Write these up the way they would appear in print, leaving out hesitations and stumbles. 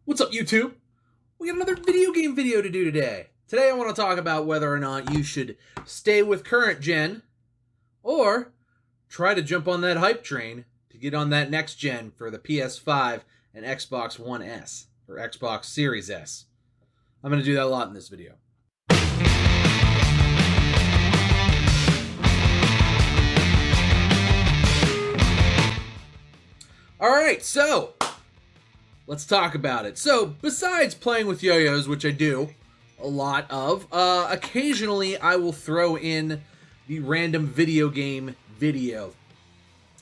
What's up, YouTube? We got another video game video to do today. Today I want to talk about whether or not you should stay with current gen or try to jump on that hype train to get on that next gen for the PS5 and Xbox One S or Xbox Series S. I'm going to do that a lot in this video. Alright, so let's talk about it. So, besides playing with yo-yos, which I do a lot of, occasionally I will throw in the random video game video.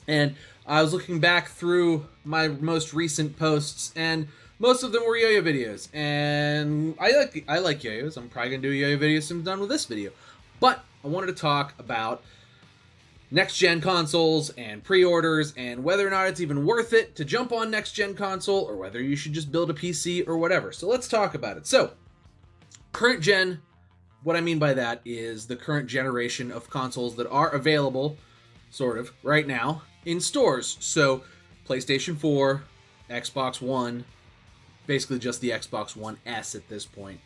And I was looking back through my most recent posts, and most of them were yo-yo videos. And I like yo-yos. I'm probably going to do a yo-yo video as soon as I'm done with this video. But I wanted to talk about next-gen consoles and pre-orders and whether or not it's even worth it to jump on next-gen console or whether you should just build a PC or whatever. So let's talk about it. So, current gen, what I mean by that is the current generation of consoles that are available, sort of, right now in stores. So, PlayStation 4, Xbox One, basically just the Xbox One S at this point.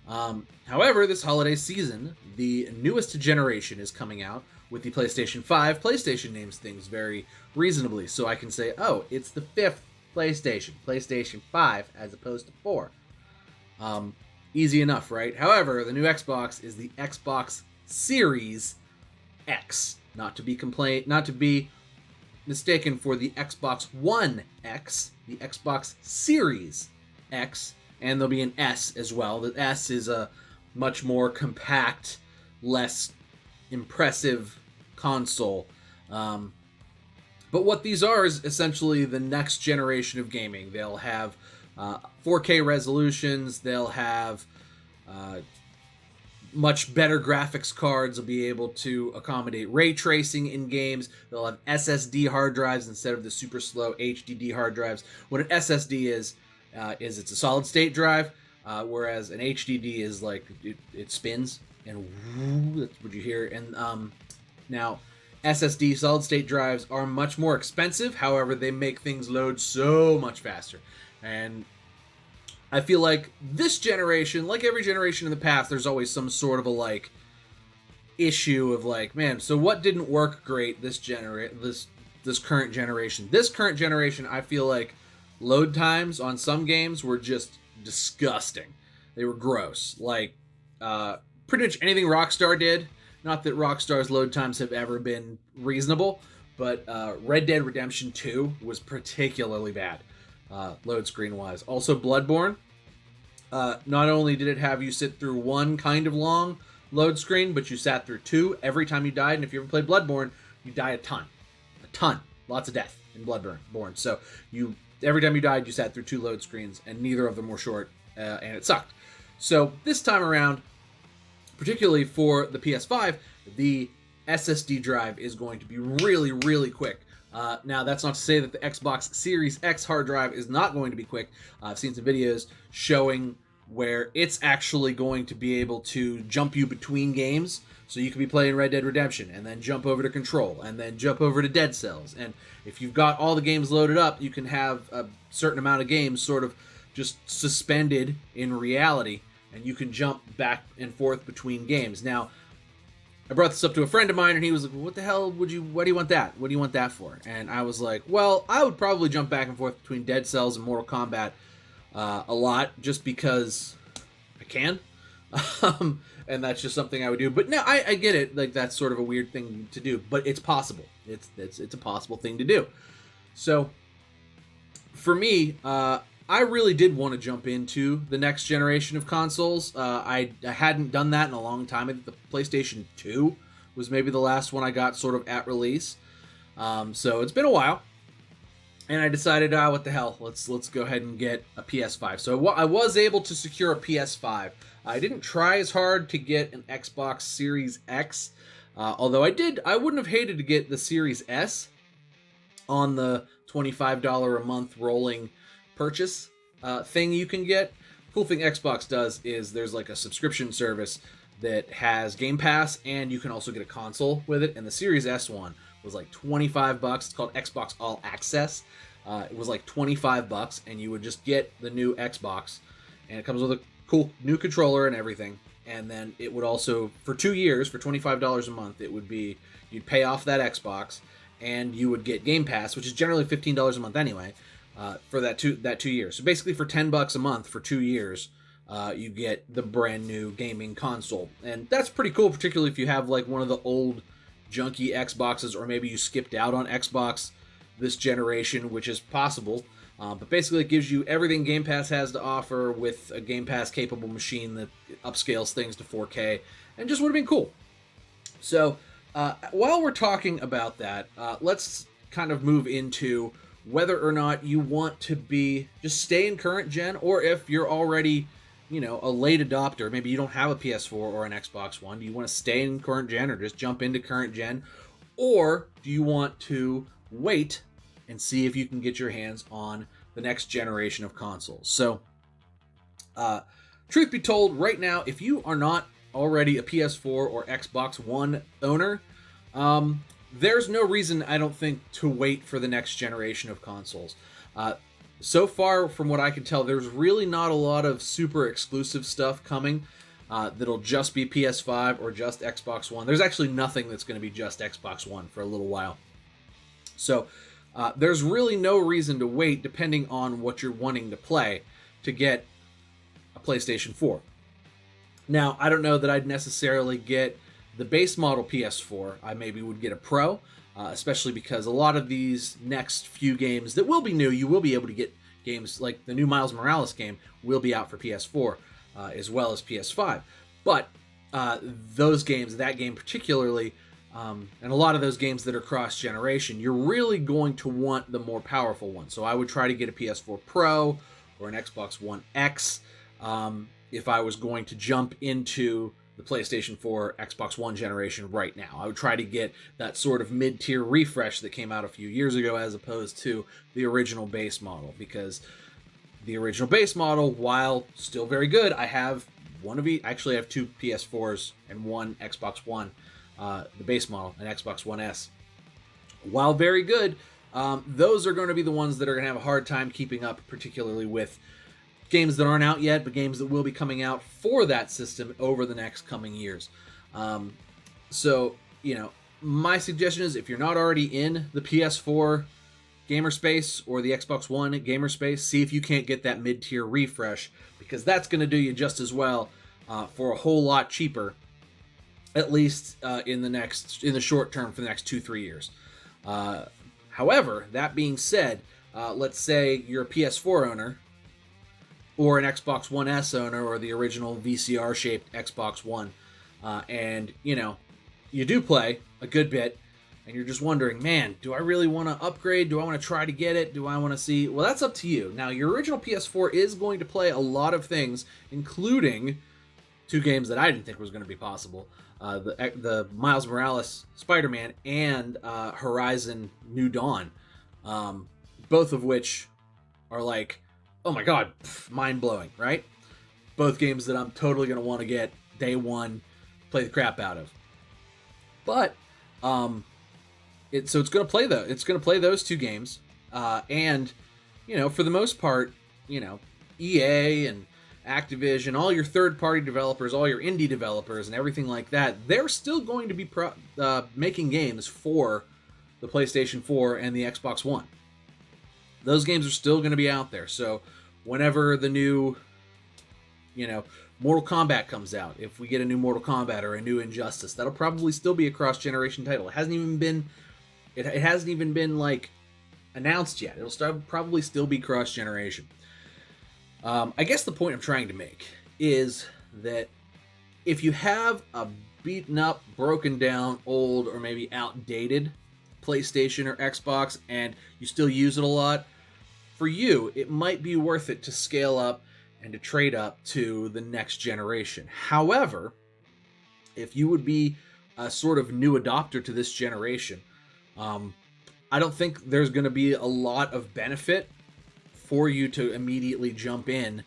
However, this holiday season, the newest generation is coming out with the PlayStation 5. PlayStation names things very reasonably, so I can say, oh, it's the fifth PlayStation 5, as opposed to 4. Easy enough, right? However, the new Xbox is the Xbox Series X, not to be mistaken for the Xbox One X, the Xbox Series X, and there'll be an S as well. The S is a much more compact, less impressive console. But what these are is essentially the next generation of gaming. They'll have 4K resolutions. They'll have much better graphics cards. They'll be able to accommodate ray tracing in games. They'll have SSD hard drives instead of the super slow HDD hard drives. What an SSD is it's a solid state drive, whereas an HDD is like it spins and whoo, that's what you hear. And now SSD solid state drives are much more expensive. However, they make things load so much faster. And I feel like this generation, like every generation in the past, there's always some sort of a issue of man, so what didn't work great this current generation? This current generation, I feel like load times on some games were just disgusting. They were gross. Pretty much anything Rockstar did. Not that Rockstar's load times have ever been reasonable, but Red Dead Redemption 2 was particularly bad, load screen-wise. Also, Bloodborne, not only did it have you sit through one kind of long load screen, but you sat through two every time you died, and if you ever played Bloodborne, you die a ton. Lots of death in Bloodborne. So, every time you died, you sat through two load screens, and neither of them were short, and it sucked. So, this time around, particularly for the PS5, the SSD drive is going to be really, really quick. Now, that's not to say that the Xbox Series X hard drive is not going to be quick. I've seen some videos showing where it's actually going to be able to jump you between games. So you could be playing Red Dead Redemption and then jump over to Control and then jump over to Dead Cells. And if you've got all the games loaded up, you can have a certain amount of games sort of just suspended in reality, and you can jump back and forth between games. Now, I brought this up to a friend of mine, and he was like, what the hell what do you want that? What do you want that for? And I was like, well, I would probably jump back and forth between Dead Cells and Mortal Kombat a lot, just because I can. And that's just something I would do. But no, I get it. That's sort of a weird thing to do, but it's possible. It's a possible thing to do. So, for me, I really did want to jump into the next generation of consoles. I hadn't done that in a long time. I think the PlayStation 2 was maybe the last one I got sort of at release. So it's been a while. And I decided, what the hell, let's go ahead and get a PS5. So I was able to secure a PS5. I didn't try as hard to get an Xbox Series X. Although I wouldn't have hated to get the Series S on the $25 a month rolling purchase thing you can get. Cool thing Xbox does is there's a subscription service that has Game Pass, and you can also get a console with it. And the Series S one was $25. It's called Xbox All Access. It was like $25, and you would just get the new Xbox, and it comes with a cool new controller and everything. And then it would also, for 2 years, for $25 a month, it would be, you'd pay off that Xbox, and you would get Game Pass, which is generally $15 a month anyway, for that 2 years. So basically, for $10 a month for 2 years, you get the brand new gaming console, and that's pretty cool, particularly if you have like one of the old junky Xboxes, or maybe you skipped out on Xbox this generation, which is possible. But basically, it gives you everything Game Pass has to offer with a Game Pass capable machine that upscales things to 4K, and just would have been cool. So while we're talking about that, let's kind of move into whether or not you want to just stay in current gen, or if you're already, a late adopter, maybe you don't have a PS4 or an Xbox One, do you want to stay in current gen or just jump into current gen? Or do you want to wait and see if you can get your hands on the next generation of consoles? So, truth be told, right now, if you are not already a PS4 or Xbox One owner, there's no reason, I don't think, to wait for the next generation of consoles. So far, from what I can tell, there's really not a lot of super exclusive stuff coming that'll just be PS5 or just Xbox One. There's actually nothing that's going to be just Xbox One for a little while. So there's really no reason to wait, depending on what you're wanting to play, to get a PlayStation 4. Now, I don't know that I'd necessarily get the base model PS4. I maybe would get a Pro, especially because a lot of these next few games that will be new, you will be able to get games like the new Miles Morales game will be out for PS4 as well as PS5. But those games, that game particularly, and a lot of those games that are cross-generation, you're really going to want the more powerful one. So I would try to get a PS4 Pro or an Xbox One X if I was going to jump into the PlayStation 4, Xbox One generation right now. I would try to get that sort of mid-tier refresh that came out a few years ago, as opposed to the original base model, because the original base model, while still very good, I have one of each. Actually, I have 2 PS4s and 1 Xbox One, the base model, and Xbox One S. While very good, those are going to be the ones that are going to have a hard time keeping up, particularly with games that aren't out yet, but games that will be coming out for that system over the next coming years. So, my suggestion is, if you're not already in the PS4 gamer space or the Xbox One gamer space, see if you can't get that mid-tier refresh, because that's going to do you just as well for a whole lot cheaper, at least in the short term, for the next 2-3 years. However, that being said, let's say you're a PS4 owner, or an Xbox One S owner, or the original VCR-shaped Xbox One, and, you do play a good bit, and you're just wondering, man, do I really want to upgrade? Do I want to try to get it? Do I want to see? Well, that's up to you. Now, your original PS4 is going to play a lot of things, including 2 games that I didn't think was going to be possible. The Miles Morales Spider-Man and Horizon New Dawn, both of which are like, oh my god, mind-blowing, right? Both games that I'm totally going to want to get day one, play the crap out of. But it's going to play those 2 games, and for the most part, EA and Activision, all your third-party developers, all your indie developers, and everything like that, they're still going to be making games for the PlayStation 4 and the Xbox One. Those games are still going to be out there. So whenever the new, Mortal Kombat comes out, if we get a new Mortal Kombat or a new Injustice, that'll probably still be a cross-generation title. It hasn't even been like announced yet. It'll probably still be cross-generation. I guess the point I'm trying to make is that if you have a beaten up, broken down, old, or maybe outdated PlayStation or Xbox, and you still use it a lot, for you, it might be worth it to scale up and to trade up to the next generation. However, if you would be a sort of new adopter to this generation, I don't think there's going to be a lot of benefit for you to immediately jump in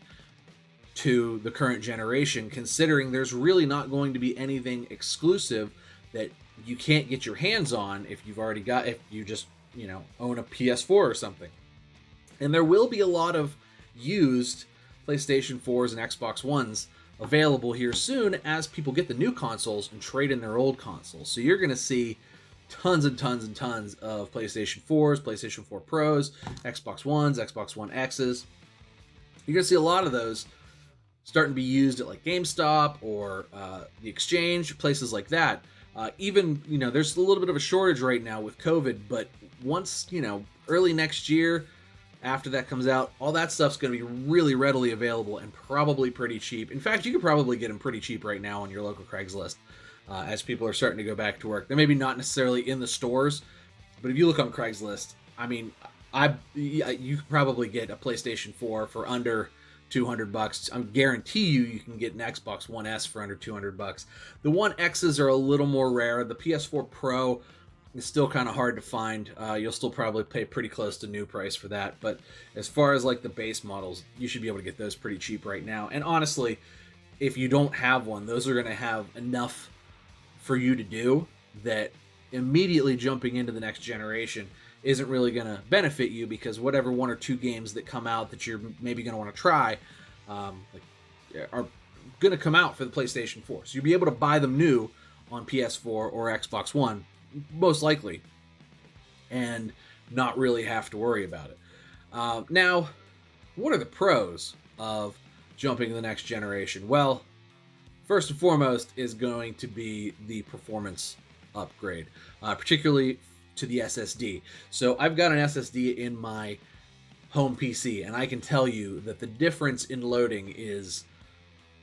to the current generation, considering there's really not going to be anything exclusive that you can't get your hands on if you just, own a PS4 or something. And there will be a lot of used PlayStation 4s and Xbox Ones available here soon as people get the new consoles and trade in their old consoles. So you're going to see tons and tons and tons of PlayStation 4s, PlayStation 4 Pros, Xbox Ones, Xbox One X's. You're going to see a lot of those starting to be used at like GameStop or the Exchange, places like that. Even, there's a little bit of a shortage right now with COVID, but once, early next year, after that comes out, all that stuff's going to be really readily available and probably pretty cheap. In fact, you could probably get them pretty cheap right now on your local Craigslist as people are starting to go back to work. They're maybe not necessarily in the stores, but if you look on Craigslist, I mean, you could probably get a PlayStation 4 for under $200. I guarantee you can get an Xbox One S for under $200. The One X's are a little more rare. The PS4 Pro is still kind of hard to find. You'll still probably pay pretty close to new price for that. But as far as like the base models, you should be able to get those pretty cheap right now. And honestly, if you don't have one, those are going to have enough for you to do that immediately jumping into the next generation isn't really going to benefit you, because whatever one or two games that come out that you're maybe going to want to try are going to come out for the PlayStation 4. So you'll be able to buy them new on PS4 or Xbox One, most likely, and not really have to worry about it. Now, what are the pros of jumping to the next generation? Well, first and foremost is going to be the performance upgrade, particularly to the SSD. So I've got an SSD in my home PC, and I can tell you that the difference in loading is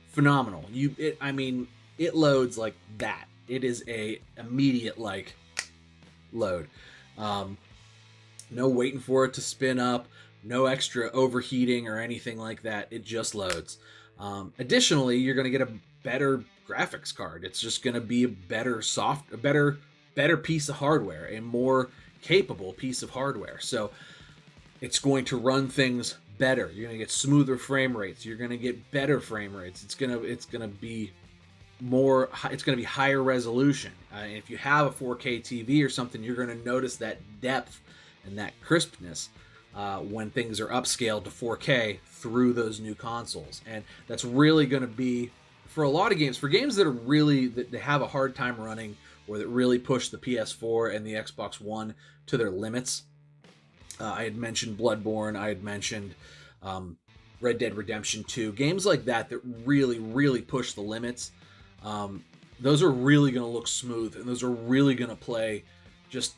phenomenal. It loads like that. It is a immediate load. No waiting for it to spin up, no extra overheating or anything like that. It just loads. Additionally, you're going to get a better graphics card. It's just going to be a better piece of hardware, a more capable piece of hardware. So it's going to run things better. You're going to get smoother frame rates. You're going to get better frame rates. It's going to be higher resolution. If you have a 4K TV or something, you're going to notice that depth and that crispness when things are upscaled to 4K through those new consoles. And that's really going to be, for a lot of games, for games that they have a hard time running, or that really push the PS4 and the Xbox One to their limits. I had mentioned Bloodborne. I had mentioned Red Dead Redemption 2. Games like that really, really push the limits. Those are really going to look smooth, and those are really going to play just...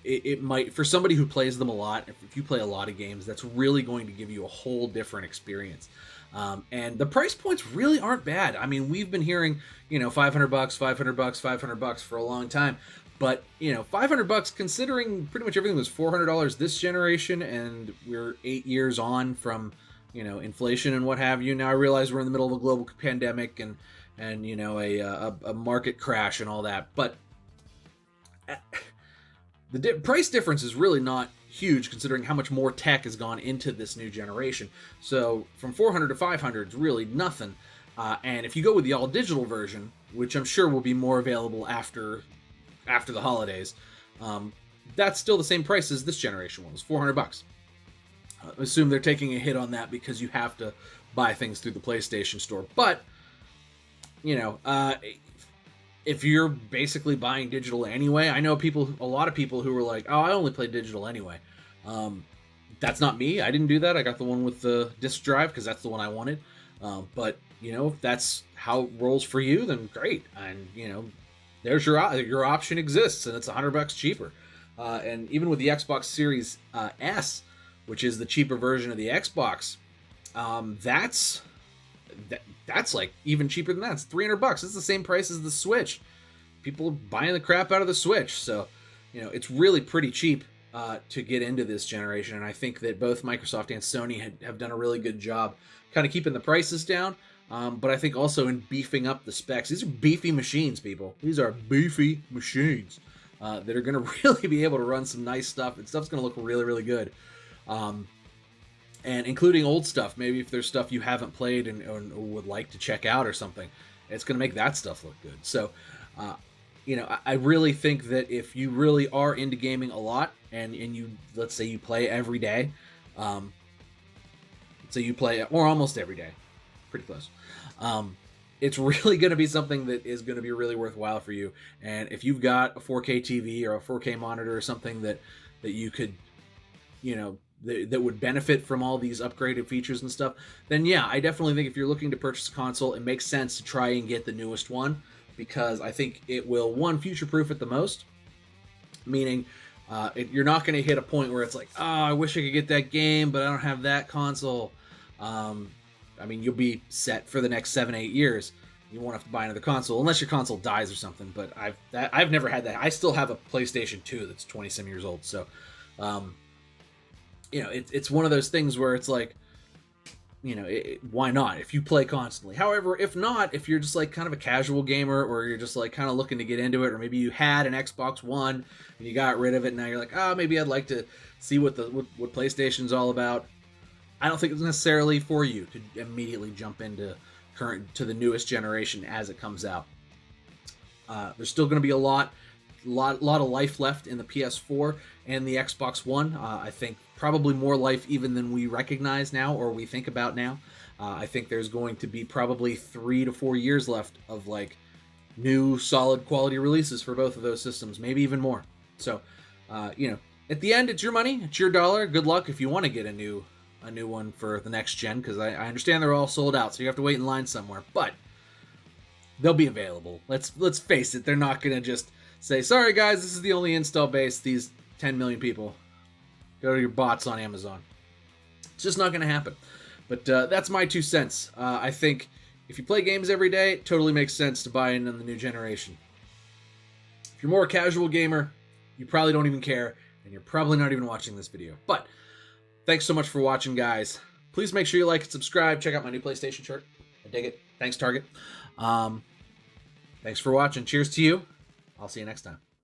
It might, for somebody who plays them a lot, if you play a lot of games, that's really going to give you a whole different experience. And the price points really aren't bad. I mean, we've been hearing, $500, $500 for a long time. But, $500 considering pretty much everything was $400 this generation, and we're 8 years on from, inflation and what have you. Now I realize we're in the middle of a global pandemic and a market crash and all that. But the price difference is really not huge considering how much more tech has gone into this new generation. So from $400 to $500 is really nothing. And if you go with the all-digital version, which I'm sure will be more available after the holidays, that's still the same price as this generation one. It's $400. I assume they're taking a hit on that because you have to buy things through the PlayStation Store. But, if you're basically buying digital anyway, I know a lot of people who were like, oh, I only play digital anyway. That's not me. I didn't do that. I got the one with the disc drive because that's the one I wanted. But, if that's how it rolls for you, then great. And, there's your option exists, and it's $100 cheaper. And even with the Xbox Series S, which is the cheaper version of the Xbox, that's like even cheaper than that. It's $300. It's the same price as the Switch. People are buying the crap out of the Switch. So, it's really pretty cheap to get into this generation. And I think that both Microsoft and Sony have done a really good job kind of keeping the prices down. But I think also in beefing up the specs. These are beefy machines, people. These are beefy machines that are going to really be able to run some nice stuff. And stuff's going to look really, really good. And including old stuff. Maybe if there's stuff you haven't played and would like to check out or something, it's going to make that stuff look good. So, I really think that if you really are into gaming a lot and you, let's say you play every day, So you play, or almost every day, pretty close. It's really going to be something that is going to be really worthwhile for you. And if you've got a 4K TV or a 4K monitor or something that you could, that would benefit from all these upgraded features and stuff, then yeah, I definitely think if you're looking to purchase a console, it makes sense to try and get the newest one, because I think it will, one, future-proof it the most, meaning you're not going to hit a point where it's like, oh, I wish I could get that game, but I don't have that console. You'll be set for the next 7-8 years. You won't have to buy another console unless your console dies or something. But I've never had that. I still have a PlayStation 2 that's 20-some years old. So, it's one of those things where it's like, why not? If you play constantly. However, if not, if you're just like kind of a casual gamer, or you're just like kind of looking to get into it, or maybe you had an Xbox One and you got rid of it, and now you're like, maybe I'd like to see what PlayStation's all about. I don't think it's necessarily for you to immediately jump into the newest generation as it comes out. There's still going to be a lot of life left in the PS4 and the Xbox One. I think probably more life even than we recognize now, or we think about now. I think there's going to be probably 3 to 4 years left of like new solid quality releases for both of those systems, maybe even more. So, at the end, it's your money, it's your dollar. Good luck if you want to get a new one for the next gen, because I understand they're all sold out, so you have to wait in line somewhere, but they'll be available. Let's face it, they're not going to just say, sorry guys, this is the only install base, these 10 million people. Go to your bots on Amazon. It's just not going to happen. But that's my 2 cents. I think if you play games every day, it totally makes sense to buy in on the new generation. If you're more a casual gamer, you probably don't even care, and you're probably not even watching this video. But thanks so much for watching, guys. Please make sure you like and subscribe. Check out my new PlayStation shirt. I dig it. Thanks, Target. Thanks for watching. Cheers to you. I'll see you next time.